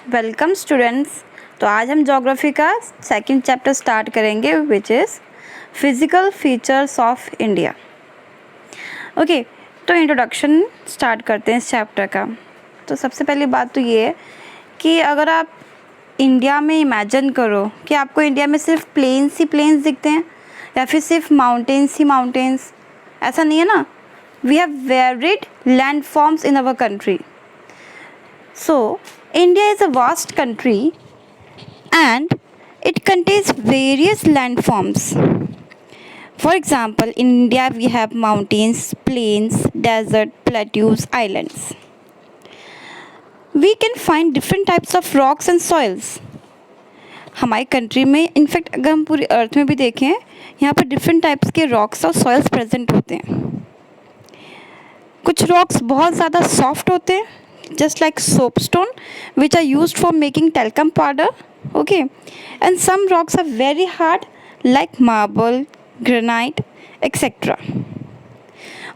Welcome students. तो आज हम ज्योग्राफी का सेकंड चैप्टर स्टार्ट करेंगे which is physical features of India. Okay, तो इंट्रोडक्शन स्टार्ट करते हैं इस चैप्टर का। तो सबसे पहली बात तो ये है कि अगर आप इंडिया में इमेजिन करो कि आपको इंडिया में सिर्फ प्लेन्स ही प्लेन्स दिखते हैं या फिर सिर्फ माउंटेन्स ही माउंटेन्स, ऐसा नहीं है ना। We have varied land forms in our country. So, India is a vast country and it contains various landforms. For example, in India we have mountains, plains, desert, plateaus, islands. We can find different types of rocks and soils. हमारी country में in fact अगर हम पूरी अर्थ में भी देखें, यहाँ पर डिफरेंट टाइप्स के रॉक्स और सॉइल्स प्रेजेंट होते हैं. कुछ रॉक्स बहुत ज़्यादा सॉफ्ट होते हैं, just like soapstone, which are used for making talcum powder. Okay, and some rocks are very hard like marble, granite, etc.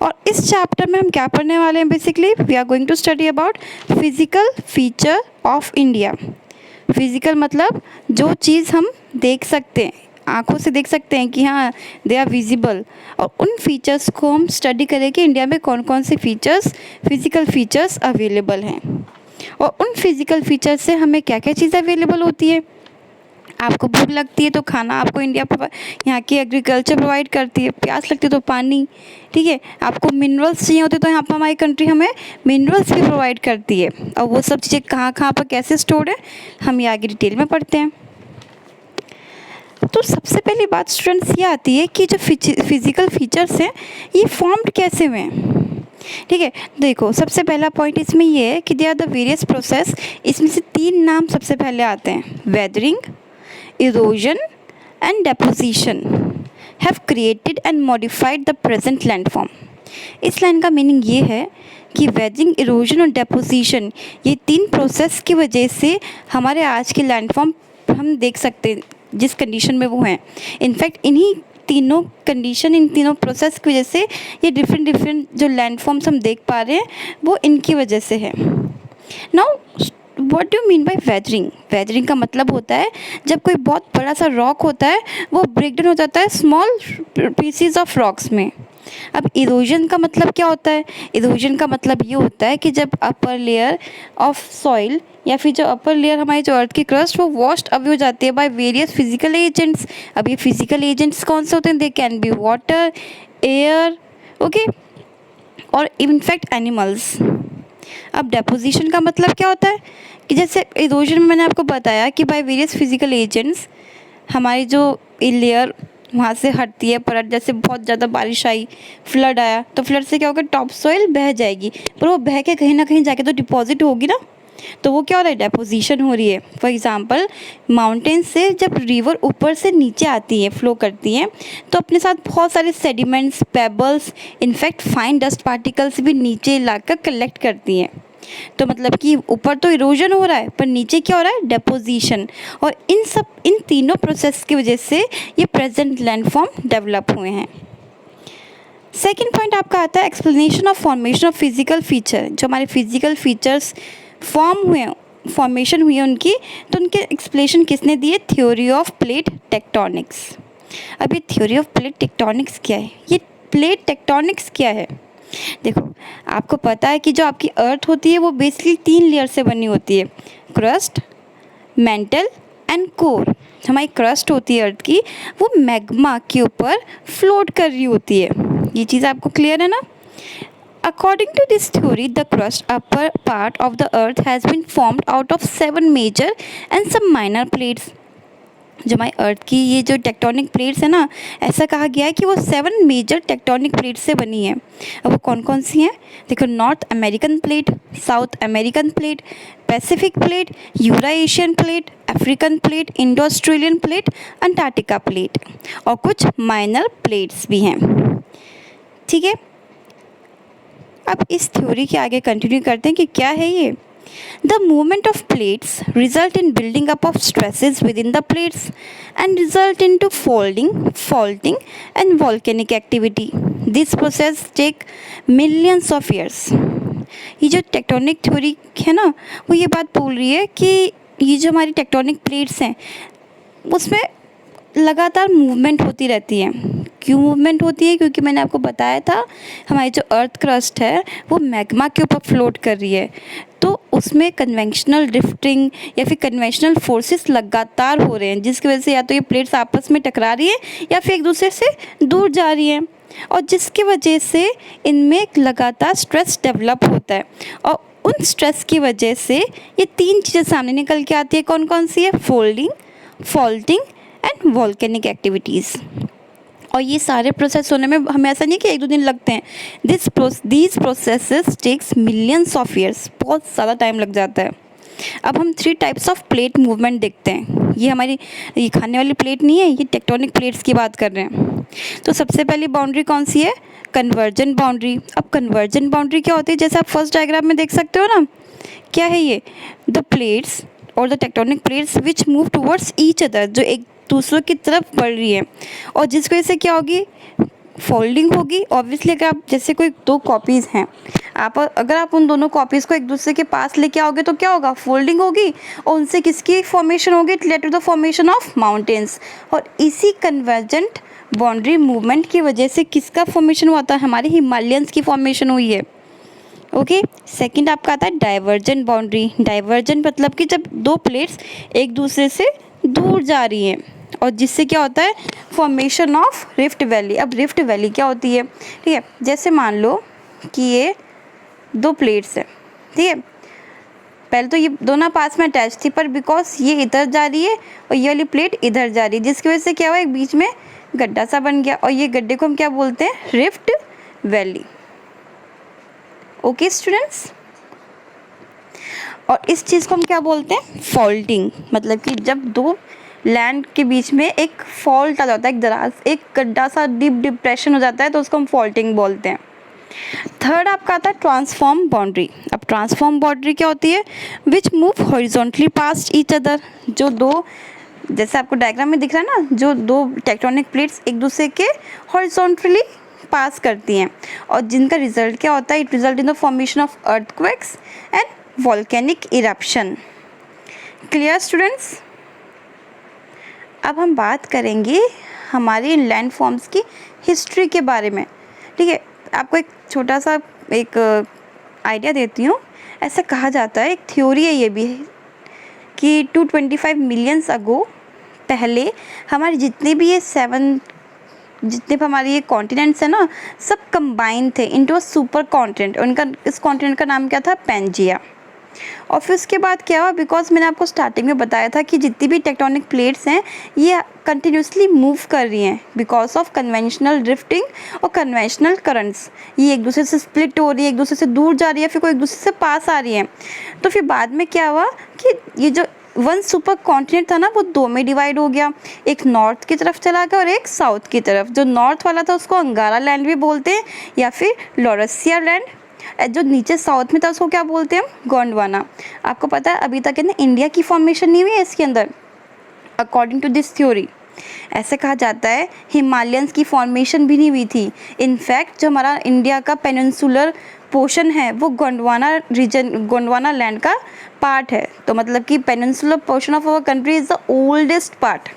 और इस चैप्टर में हम क्या पढ़ने वाले हैं? Basically we are going to study about physical feature of India. Physical मतलब जो चीज़ हम देख सकते हैं, आँखों से देख सकते हैं कि हाँ दे आर विजिबल, और उन फीचर्स को हम स्टडी करें कि इंडिया में कौन कौन से फीचर्स फिज़िकल फीचर्स अवेलेबल हैं और उन फिज़िकल फीचर्स से हमें क्या क्या चीज़ अवेलेबल होती है. आपको भूख लगती है तो खाना आपको इंडिया यहाँ की एग्रीकल्चर प्रोवाइड करती है. प्यास लगती है तो पानी, ठीक है. आपको मिनरल्स चाहिए होते तो यहाँ पर हमारी कंट्री हमें मिनरल्स भी प्रोवाइड करती है. और वो सब चीज़ें कहाँ कहाँ पर कैसे स्टोर्ड है हम ये आगे डिटेल में पढ़ते हैं. तो सबसे पहली बात स्टूडेंट्स ये आती है कि जो फिज़िकल फीचर्स हैं ये फॉर्म्ड कैसे हुए हैं. ठीक है, देखो सबसे पहला पॉइंट इसमें ये है कि they are the various process. इसमें से तीन नाम सबसे पहले आते हैं: weathering, erosion and deposition have created and modified the present landform. इस लाइन का मीनिंग ये है कि वेदरिंग, इरोजन और डेपोजिशन, ये तीन प्रोसेस की वजह से हमारे आज के लैंडफॉर्म हम देख सकते हैं जिस कंडीशन में वो हैं. इनफैक्ट इन्हीं तीनों कंडीशन, इन तीनों प्रोसेस की वजह से ये डिफरेंट जो लैंडफॉर्म्स हम देख पा रहे हैं वो इनकी वजह से है. Now what do mean by weathering? Weathering का मतलब होता है जब कोई बहुत बड़ा सा रॉक होता है वो ब्रेक डाउन हो जाता है स्मॉल पीसीज ऑफ रॉक्स में. अब इरोजन का मतलब क्या होता है? इरोजन का मतलब ये होता है कि जब अपर लेयर ऑफ सॉइल या फिर जो अपर लेयर हमारी जो अर्थ की क्रस्ट वो वॉश्ड अवे हो जाती है बाय वेरियस फिजिकल एजेंट्स. अब ये फिजिकल एजेंट्स कौन से होते हैं? They can be water, air, okay, और इनफैक्ट एनिमल्स. अब डेपोजिशन का मतलब क्या होता है कि जैसे इरोजन में मैंने आपको बताया कि बाय वेरियस फिजिकल एजेंट्स हमारी जो लेयर वहाँ से हटती है परत. जैसे बहुत ज़्यादा बारिश आई, फ्लड आया, तो फ्लड से क्या होगा? टॉप सॉइल बह जाएगी, पर वो बह के कहीं ना कहीं जाके तो डिपॉजिट होगी ना, तो वो क्या हो रहा है? डेपोजिशन हो रही है. फॉर एग्जांपल माउंटेन से जब रिवर ऊपर से नीचे आती है, फ्लो करती है, तो अपने साथ बहुत सारे sediments, pebbles, in fact fine dust particles भी नीचे लाकर कलेक्ट करती हैं. तो मतलब कि ऊपर तो इरोजन हो रहा है पर नीचे क्या हो रहा है? डेपोजिशन. और इन तीनों प्रोसेस की वजह से ये प्रेजेंट लैंडफॉर्म डेवलप हुए हैं. सेकेंड पॉइंट आपका आता है explanation of formation of physical feature. जो हमारे फिजिकल फीचर्स फॉर्मेशन हुई है उनकी, तो उनके एक्सप्लेनेशन किसने दिए? Theory of plate tectonics. अब ये थ्योरी ऑफ प्लेट टेक्टोनिक्स क्या है? ये प्लेट टेक्टोनिक्स क्या है? देखो आपको पता है कि जो आपकी अर्थ होती है वो बेसिकली 3 लेयर से बनी होती है: क्रस्ट, मेंटल एंड कोर. हमारी क्रस्ट होती है अर्थ की, वो मैग्मा के ऊपर फ्लोट कर रही होती है. ये चीज़ आपको क्लियर है ना? According to this theory, the crust upper part of the earth has been formed out of 7 major and some minor plates. जो हमारी अर्थ की ये जो टेक्टोनिक प्लेट्स है ना, ऐसा कहा गया है कि वो 7 मेजर टेक्टोनिक प्लेट्स से बनी है. अब वो कौन कौन सी हैं? देखो, North American plate, South American plate, Pacific plate, Eurasian plate, African plate, Indo Australian plate, Antarctica plate, और कुछ माइनर प्लेट्स भी हैं. ठीक है, अब इस थ्योरी के आगे कंटिन्यू करते हैं कि क्या है ये. The movement of plates result in building up of stresses within the plates and result into folding, faulting and volcanic activity. This process take millions of years. ये जो टेक्टोनिक थ्योरी है ना, वो ये बात बोल रही है कि ये जो हमारी टेक्टोनिक प्लेट्स हैं उसमें लगातार मूवमेंट होती रहती है। क्यों मूवमेंट होती है? क्योंकि मैंने आपको बताया था हमारी जो अर्थ क्रस्ट है वो मैग्मा के ऊपर फ्लोट कर रही है, तो उसमें कन्वेंशनल ड्रिफ्टिंग या फिर कन्वेंशनल फोर्सेस लगातार हो रहे हैं, जिसकी वजह से या तो ये प्लेट्स आपस में टकरा रही है या फिर एक दूसरे से दूर जा रही हैं, और जिसकी वजह से इनमें एक लगातार स्ट्रेस डेवलप होता है। और उन स्ट्रेस की वजह से ये 3 चीज़ें सामने निकल के आती है। कौन कौन सी है? Folding, faulting and volcanic activities. और ये सारे प्रोसेस होने में हमें ऐसा नहीं कि 1-2 दिन लगते हैं। These processes takes millions of years, बहुत ज़्यादा टाइम लग जाता है। अब हम 3 टाइप्स ऑफ प्लेट मूवमेंट देखते हैं। ये हमारी ये खाने वाली प्लेट नहीं है, ये टेक्टोनिक प्लेट्स की बात कर रहे हैं। तो सबसे पहली बाउंड्री कौन सी है? Conversion boundary. अब कन्वर्जन बाउंड्री क्या होती है? जैसे आप फर्स्ट डायग्राम में देख सकते हो ना, क्या है ये? द प्लेट्स और the tectonic plates which move towards each other, जो एक दूसरे की तरफ बढ़ रही है, और जिसकी वजह से क्या होगी? फोल्डिंग होगी। ऑब्वियसली अगर आप जैसे कोई 2 कॉपीज़ हैं, अगर आप उन दोनों कॉपीज़ को एक दूसरे के पास लेके आओगे तो क्या होगा? फोल्डिंग होगी, और उनसे किसकी फॉर्मेशन होगी? It led to the formation of mountains. और इसी कन्वर्जेंट बाउंड्री मूवमेंट की वजह से किसका फॉर्मेशन हुआ था? हमारे हिमालयंस की फॉर्मेशन हुई है। ओके, सेकंड आपका आता है डाइवर्जेंट बाउंड्री। डाइवर्जेंट मतलब कि जब 2 प्लेट्स एक दूसरे से दूर जा रही हैं, और जिससे क्या होता है? Formation of rift valley. अब रिफ्ट वैली क्या होती है? ठीक है, जैसे मान लो कि ये 2 प्लेट्स हैं, ठीक है। पहले तो ये दोनों पास में अटैच थी, पर बिकॉज ये इधर जा रही है और ये वाली प्लेट इधर जा रही है, जिसकी वजह से क्या हुआ? एक बीच में गड्ढा सा बन गया, और ये गड्ढे को हम क्या बोलते हैं? Rift valley. ओके स्टूडेंट्स, और इस चीज़ को हम क्या बोलते हैं? फॉल्टिंग। मतलब कि जब 2 लैंड के बीच में एक फॉल्ट आ जाता है, एक दराज, एक गड्ढा सा, डीप डिप्रेशन हो जाता है, तो उसको हम फॉल्टिंग बोलते हैं। थर्ड आपका आता है ट्रांसफॉर्म बाउंड्री। अब ट्रांसफॉर्म बाउंड्री क्या होती है? Which move horizontally past each other. जो 2, जैसे आपको डायग्राम में दिख रहा है ना, जो 2 टेक्टोनिक प्लेट्स एक दूसरे के हॉरिजॉन्टली पास करती हैं, और जिनका रिजल्ट क्या होता है? It result in the formation of earthquakes and volcanic eruption. Clear students? अब हम बात करेंगे हमारी लैंड फॉर्म्स की हिस्ट्री के बारे में। ठीक है, आपको एक छोटा सा एक आइडिया देती हूँ। ऐसा कहा जाता है, एक थ्योरी है ये भी, कि 225 मिलियंस अगो पहले हमारे जितने भी ये 7 जितने भी हमारे ये कॉन्टिनेंट्स हैं ना, सब कंबाइन थे इनटू अ सुपर कॉन्टिनेंट। उनका इस कॉन्टिनेंट का नाम क्या था? पैंजिया। और फिर उसके बाद क्या हुआ? बिकॉज मैंने आपको स्टार्टिंग में बताया था कि जितनी भी टेक्टोनिक प्लेट्स हैं ये कंटिन्यूसली मूव कर रही हैं बिकॉज ऑफ कन्वेंशनल ड्रिफ्टिंग और कन्वेंशनल करंट्स। ये एक दूसरे से स्प्लिट हो रही है, एक दूसरे से दूर जा रही है, फिर कोई एक दूसरे से पास आ रही है। तो फिर बाद में क्या हुआ कि ये जो 1 सुपर कॉन्टिनेंट था ना, वो 2 में डिवाइड हो गया। एक नॉर्थ की तरफ चला गया और एक साउथ की तरफ। जो नॉर्थ वाला था उसको अंगारा लैंड भी बोलते हैं, या फिर लॉरेसिया लैंड। जो नीचे साउथ में था उसको क्या बोलते हैं? गोंडवाना। आपको पता है अभी तक है ना इंडिया की फॉर्मेशन नहीं हुई है इसके अंदर, अकॉर्डिंग टू दिस थ्योरी। ऐसे कहा जाता है हिमालयंस की फॉर्मेशन भी नहीं हुई थी। इनफैक्ट जो हमारा इंडिया का पेनिनसुलर पोर्शन है वो गोंडवाना रीजन, गोंडवाना लैंड का पार्ट है। तो मतलब कि peninsular portion of our country is the oldest part,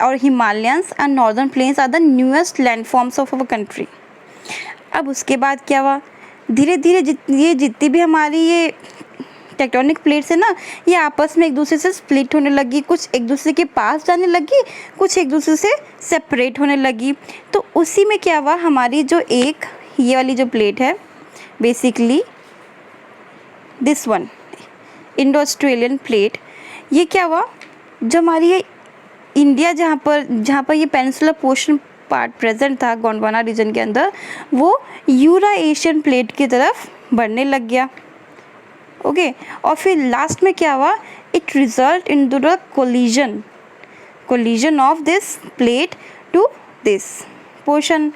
और Himalayans and northern plains are the newest land forms of our country. अब उसके बाद क्या हुआ? धीरे धीरे जितनी भी हमारी ये टेक्टोनिक प्लेट्स है ना, ये आपस में एक दूसरे से स्प्लिट होने लगी। कुछ एक दूसरे के पास जाने लगी, कुछ एक दूसरे से सेपरेट होने लगी। तो उसी में क्या हुआ? हमारी जो एक ये वाली जो प्लेट है, basically this one, Indo Australian plate, ये क्या हुआ? जो हमारी ये इंडिया जहाँ पर ये पेनिनसुलर पोर्शन पार्ट प्रेजेंट था गोंडवाना रीजन के अंदर, वो यूरा एशियन प्लेट की तरफ बढ़ने लग गया। ओके, और फिर लास्ट में क्या हुआ? It result in to the collision of this plate to this portion,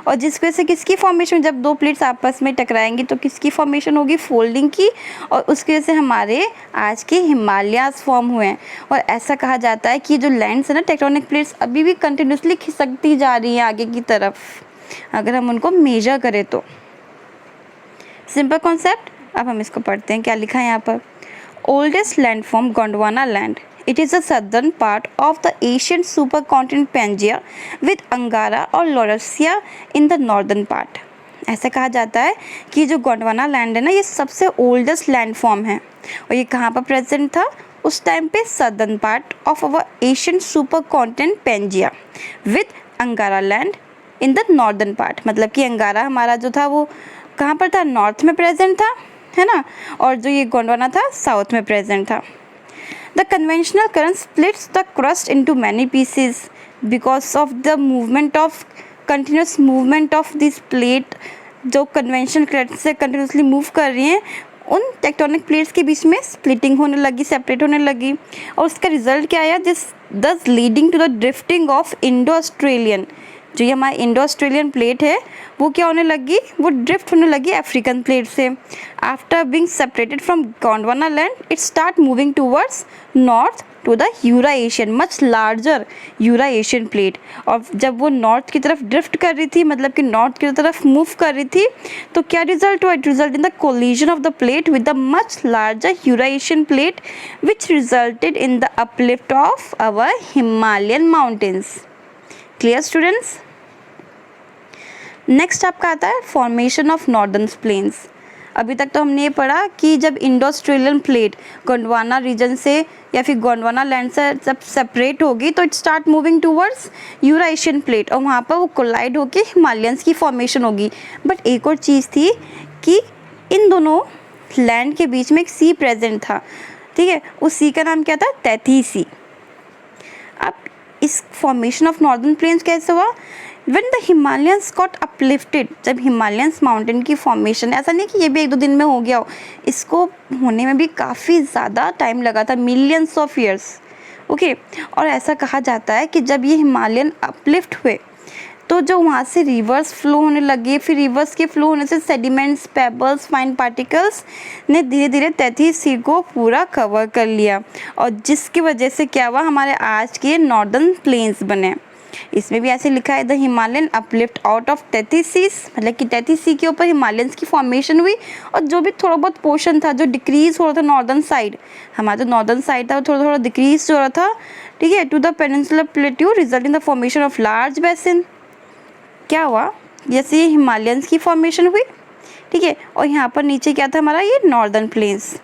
और जिस वजह से किसकी फॉर्मेशन, जब 2 प्लेट्स आपस में टकराएंगी तो किसकी फॉर्मेशन होगी? फोल्डिंग की, और उसकी वजह से हमारे आज के हिमालयास फॉर्म हुए हैं। और ऐसा कहा जाता है कि जो लैंड्स है ना टेक्टोनिक प्लेट्स अभी भी कंटिन्यूसली खिसकती जा रही हैं आगे की तरफ, अगर हम उनको मेजर करें तो। Simple concept. अब हम इसको पढ़ते हैं, क्या लिखा है यहाँ पर? oldest landform Gondwana land. It is the southern part of the ancient supercontinent Pangaea with Angara और Laurasia in the northern part. ऐसा कहा जाता है कि जो गोंडवाना लैंड है ना, ये सबसे ओल्डेस्ट लैंडफॉर्म है और ये कहाँ पर प्रेजेंट था उस टाइम पे? Southern part of our Asian supercontinent Pangaea with Angara land in the northern part. मतलब कि अंगारा हमारा जो था वो कहाँ पर था? नॉर्थ में प्रेजेंट था, है ना, और जो ये गोंडवाना था साउथ में प्रेजेंट था। The conventional current splits the crust into many pieces because of the movement of continuous movement of this plate. जो कन्वेंशनल करंट से कंटिन्यूसली मूव कर रही हैं उन टेक्टोनिक प्लेट्स के बीच में स्प्लिटिंग होने लगी, सेपरेट होने लगी, और उसका रिजल्ट क्या आया? Thus leading to the drifting of Indo Australian. जो ये हमारा इंडो ऑस्ट्रेलियन प्लेट है वो क्या होने लगी? वो ड्रिफ्ट होने लगी अफ्रीकन प्लेट से। After being separated from Gondwana land it start moving towards north to the Eurasian much larger Eurasian plate. और जब वो नॉर्थ की तरफ ड्रिफ्ट कर रही थी, मतलब कि नॉर्थ की तरफ मूव कर रही थी, तो क्या रिजल्ट हुआ? It result in the collision of the plate with the much larger Eurasian plate which resulted in the uplift of our Himalayan mountains. Clear students? Next आपका आता है फॉर्मेशन ऑफ नॉर्दर्न प्लेन्स। अभी तक तो हमने ये पढ़ा कि जब Indo Australian plate Gondwana region से या फिर गोंडवाना लैंड से जब सेपरेट होगी तो it start moving towards Eurasian plate और वहाँ पर वो कोलाइड होके हिमालयंस की फॉर्मेशन होगी। बट एक और चीज़ थी कि इन दोनों लैंड के बीच में एक सी प्रेजेंट था, ठीक है, उस सी का नाम क्या था? तैती सी। अब इस फॉर्मेशन ऑफ नॉर्दर्न प्लेन्स कैसे हुआ? When the Himalayas got uplifted, जब हिमालयंस माउंटेन की फॉर्मेशन, ऐसा नहीं कि ये भी एक दो दिन में हो गया हो, इसको होने में भी काफ़ी ज़्यादा टाइम लगा था, मिलियंस ऑफ ईयर्स। ओके, और ऐसा कहा जाता है कि जब ये हिमालयन अपलिफ्ट हुए तो जो वहाँ से रिवर्स फ्लो होने लगे, फिर रिवर्स के फ्लो होने से सेडिमेंट्स, पेबल्स, फाइन पार्टिकल्स ने धीरे धीरे 33 सी को पूरा कवर कर लिया और जिसकी वजह से क्या हुआ? हमारे आज के नॉर्दर्न प्लेन्स बने। इसमें भी ऐसे लिखा है the Himalayan uplift out of 33 seas, मतलब कि 33 सी के ऊपर हिमालयंस की फॉर्मेशन हुई और जो भी थोड़ा बहुत पोर्शन था जो डिक्रीज हो रहा था नॉर्दर्न साइड, हमारा जो नॉर्दर्न साइड था वो थोड़ा थोड़ा डिक्रीज हो रहा था, ठीक है, to the peninsular plateau result in the formation of large basin. क्या हुआ? जैसे ये हिमालयंस की फॉर्मेशन हुई, ठीक है, और यहाँ पर नीचे क्या था हमारा? ये नॉर्दर्न प्लेन्स।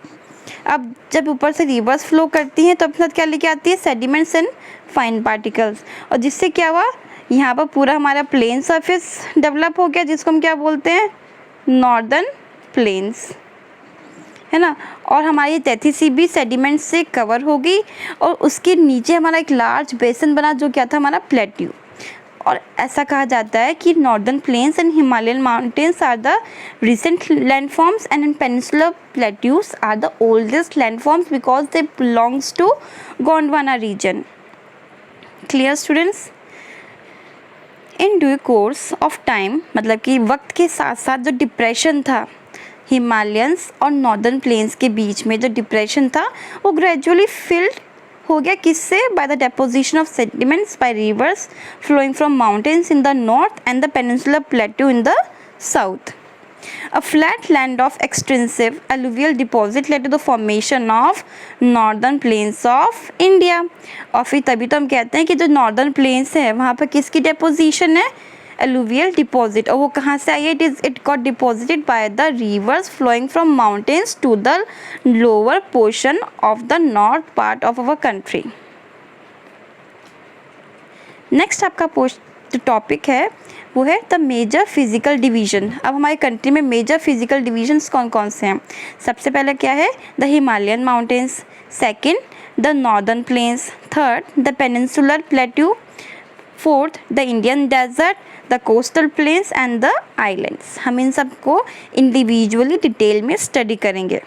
अब जब ऊपर से रिवर्स फ्लो करती हैं तो अपने साथ क्या लेके आती है? सेडिमेंट्स एंड फाइन पार्टिकल्स, और जिससे क्या हुआ? यहाँ पर पूरा हमारा प्लेन सरफेस डेवलप हो गया जिसको हम क्या बोलते हैं? नॉर्दर्न प्लेन्स, है ना। और हमारी 33 सी भी सेडिमेंट से कवर हो गई और उसके नीचे हमारा एक लार्ज बेसिन बना जो क्या था? हमारा प्लेट्यू। और ऐसा कहा जाता है कि northern plains and Himalayan mountains are the recent landforms and peninsular plateaus are the oldest landforms because they belongs to Gondwana region. Clear students? In due course of time, मतलब कि वक्त के साथ साथ जो डिप्रेशन था हिमालयंस और नॉर्दर्न प्लेन्स के बीच में, जो डिप्रेशन था वो ग्रेजुअली फिल्ड हो गया किससे? By the deposition of sediments by rivers flowing from mountains in the north and the peninsular plateau in the south. A flat land of extensive alluvial deposit led to the formation of northern plains of India। और फिर तभी तो हम कहते हैं कि जो northern plains है वहाँ पर किसकी deposition है? alluvial deposit। और वो कहाँ से आई है? It got deposited by the rivers flowing from mountains to the lower portion of the north part of our country। Next आपका जो टॉपिक है वो है द मेजर फिजिकल डिवीजन। अब हमारी कंट्री में मेजर फिजिकल डिवीजन्स कौन कौन से हैं? सबसे पहले क्या है? The Himalayan mountains, second the northern plains, third the peninsular plateau, fourth the Indian desert, the coastal plains and the islands. हम इन सब को इंडिविजुअली डिटेल में स्टडी करेंगे।